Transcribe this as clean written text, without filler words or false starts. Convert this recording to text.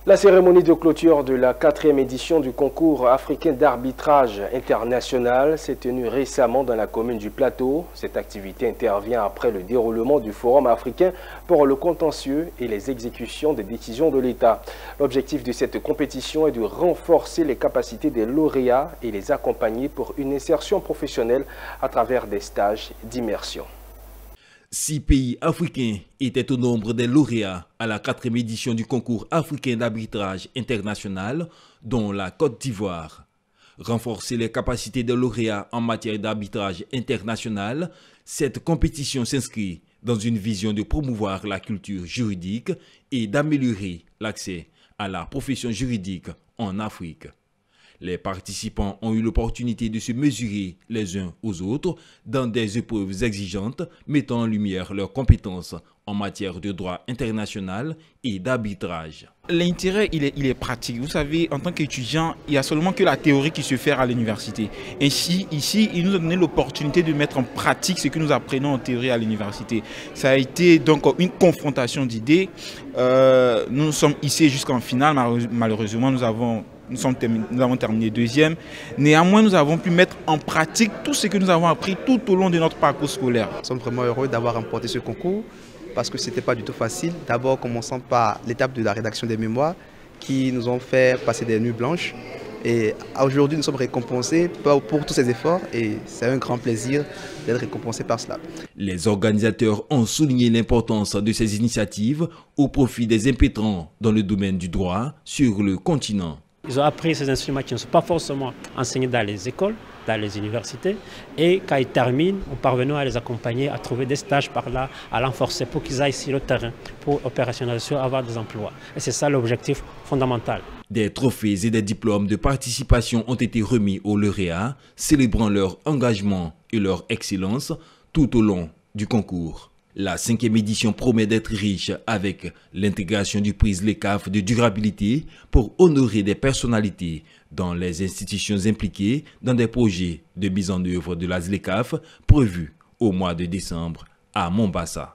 La cérémonie de clôture de la 4e édition du concours africain d'arbitrage international s'est tenue récemment dans la commune du Plateau. Cette activité intervient après le déroulement du Forum africain pour le contentieux et les exécutions des décisions de l'État. L'objectif de cette compétition est de renforcer les capacités des lauréats et les accompagner pour une insertion professionnelle à travers des stages d'immersion. 6 pays africains étaient au nombre des lauréats à la 4e édition du concours africain d'arbitrage international, dont la Côte d'Ivoire. Renforcer les capacités des lauréats en matière d'arbitrage international, cette compétition s'inscrit dans une vision de promouvoir la culture juridique et d'améliorer l'accès à la profession juridique en Afrique. Les participants ont eu l'opportunité de se mesurer les uns aux autres dans des épreuves exigeantes, mettant en lumière leurs compétences en matière de droit international et d'arbitrage. L'intérêt, il est pratique. Vous savez, en tant qu'étudiant, il n'y a seulement que la théorie qui se fait à l'université. Ainsi, ici, il nous a donné l'opportunité de mettre en pratique ce que nous apprenons en théorie à l'université. Ça a été donc une confrontation d'idées. Nous sommes ici jusqu'en finale. Malheureusement, nous avons terminé 2e. Néanmoins, nous avons pu mettre en pratique tout ce que nous avons appris tout au long de notre parcours scolaire. Nous sommes vraiment heureux d'avoir remporté ce concours parce que ce n'était pas du tout facile. D'abord, commençant par l'étape de la rédaction des mémoires qui nous ont fait passer des nuits blanches. Et aujourd'hui, nous sommes récompensés pour tous ces efforts et c'est un grand plaisir d'être récompensés par cela. Les organisateurs ont souligné l'importance de ces initiatives au profit des impétrants dans le domaine du droit sur le continent. Ils ont appris ces instruments qui ne sont pas forcément enseignés dans les écoles, dans les universités. Et quand ils terminent, nous parvenons à les accompagner, à trouver des stages par là, à renforcer pour qu'ils aillent sur le terrain, pour opérationnaliser, avoir des emplois. Et c'est ça l'objectif fondamental. Des trophées et des diplômes de participation ont été remis aux lauréats, célébrant leur engagement et leur excellence tout au long du concours. La 5e édition promet d'être riche avec l'intégration du prix ZLECAf de durabilité pour honorer des personnalités dans les institutions impliquées dans des projets de mise en œuvre de la ZLECAf prévus au mois de décembre à Mombasa.